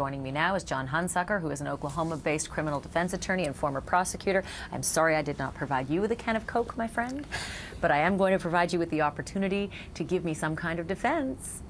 Joining me now is John Hunsucker, who is an Oklahoma-based criminal defense attorney and former prosecutor. I'm sorry I did not provide you with a can of Coke, my friend, but I am going to provide you with the opportunity to give me some kind of defense.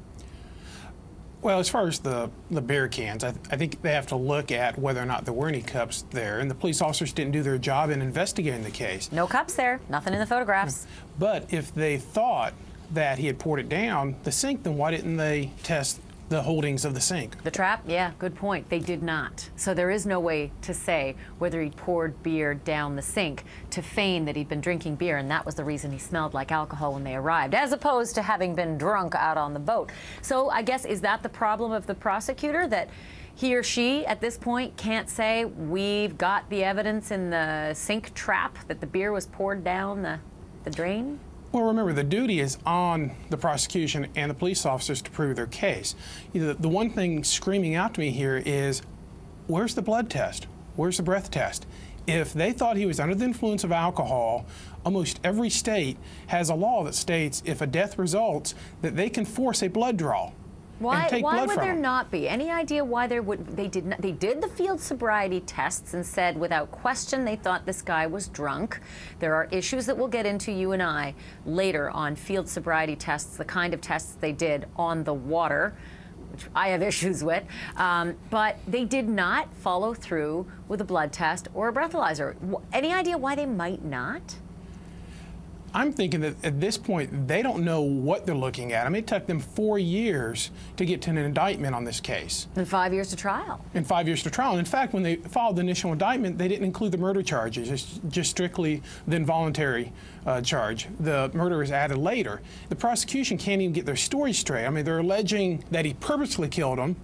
Well, as far as the beer cans, I think they have to look at whether or not there were any cups there, and the police officers didn't do their job in investigating the case. No cups there, nothing in the photographs. But if they thought that he had poured it down the sink, then why didn't they test the holdings of the sink? The trap? Yeah, good point. They did not. So there is no way to say whether he poured beer down the sink to feign that he'd been drinking beer, and that was the reason he smelled like alcohol when they arrived, as opposed to having been drunk out on the boat. So I guess, is that the problem of the prosecutor, that he or she at this point can't say, we've got the evidence in the sink trap that the beer was poured down the drain? Well, remember, the duty is on the prosecution and the police officers to prove their case. The one thing screaming out to me here is, where's the blood test? Where's the breath test? If they thought he was under the influence of alcohol, almost every state has a law that states if a death results, that they can force a blood draw. Why would there not be? Any idea why there would? They did not. They did the field sobriety tests and said without question they thought this guy was drunk. There are issues that we'll get into, you and I, later on field sobriety tests, the kind of tests they did on the water, which I have issues with, but they did not follow through with a blood test or a breathalyzer. Any idea why they might not? I'm thinking that at this point, they don't know what they're looking at. I mean, it took them 4 years to get to an indictment on this case. And 5 years to trial. And 5 years to trial. In fact, when they filed the initial indictment, they didn't include the murder charges. It's just strictly the involuntary charge. The murder is added later. The prosecution can't even get their story straight. I mean, they're alleging that he purposely killed him,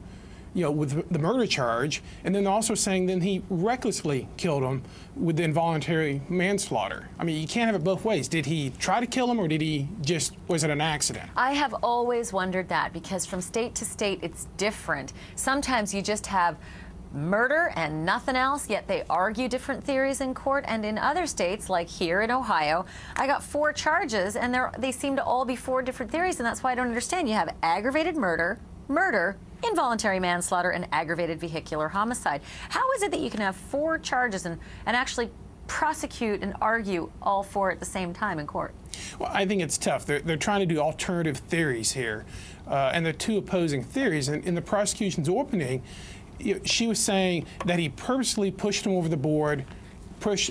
with the murder charge, and then also saying then he recklessly killed him with the involuntary manslaughter. I mean, you can't have it both ways. Did he try to kill him, or was it an accident? I have always wondered that, because from state to state it's different. Sometimes you just have murder and nothing else, yet they argue different theories in court. And in other states, like here in Ohio, I got 4 charges, and they seem to all be 4 different theories, and that's why I don't understand. You have aggravated murder, involuntary manslaughter, and aggravated vehicular homicide. How is it that you can have 4 charges and actually prosecute and argue all 4 at the same time in court? Well, I think it's tough. They're trying to do alternative theories here, and they're 2 opposing theories. And in the prosecution's opening, she was saying that he purposely pushed him over the board, pushed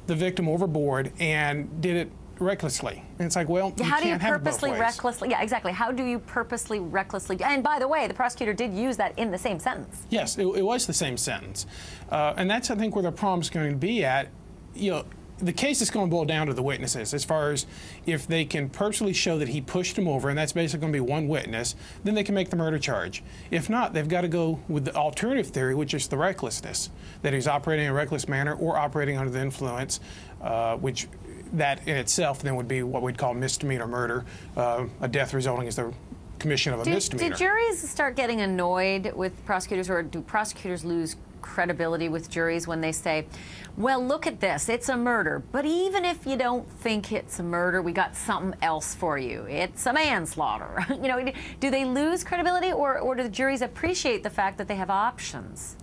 the victim overboard, and did it recklessly. And it's like, well, you how do you can't have it both purposely ways. recklessly? Yeah, exactly. How do you purposely recklessly? And by the way, the prosecutor did use that in the same sentence. Yes, it was the same sentence, and that's, I think, where the problem's going to be at. The case is going to boil down to the witnesses, as far as if they can purposely show that he pushed him over, and that's basically going to be 1 witness, then they can make the murder charge. If not, they've got to go with the alternative theory, which is the recklessness, that he's operating in a reckless manner or operating under the influence, which that in itself then would be what we'd call misdemeanor murder, a death resulting as the commission of a misdemeanor. Do juries start getting annoyed with prosecutors, or do prosecutors lose credibility with juries when they say, well, look at this, it's a murder, but even if you don't think it's a murder, we got something else for you. It's a manslaughter. Do they lose credibility, or do the juries appreciate the fact that they have options?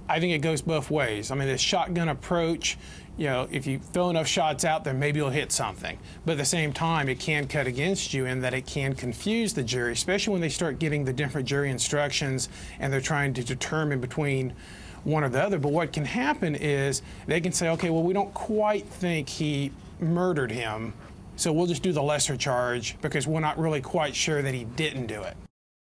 I think it goes both ways. I mean, the shotgun approach, if you throw enough shots out there, maybe you'll hit something. But at the same time, it can cut against you in that it can confuse the jury, especially when they start getting the different jury instructions and they're trying to determine between one or the other. But what can happen is they can say, okay, well, we don't quite think he murdered him, so we'll just do the lesser charge because we're not really quite sure that he didn't do it.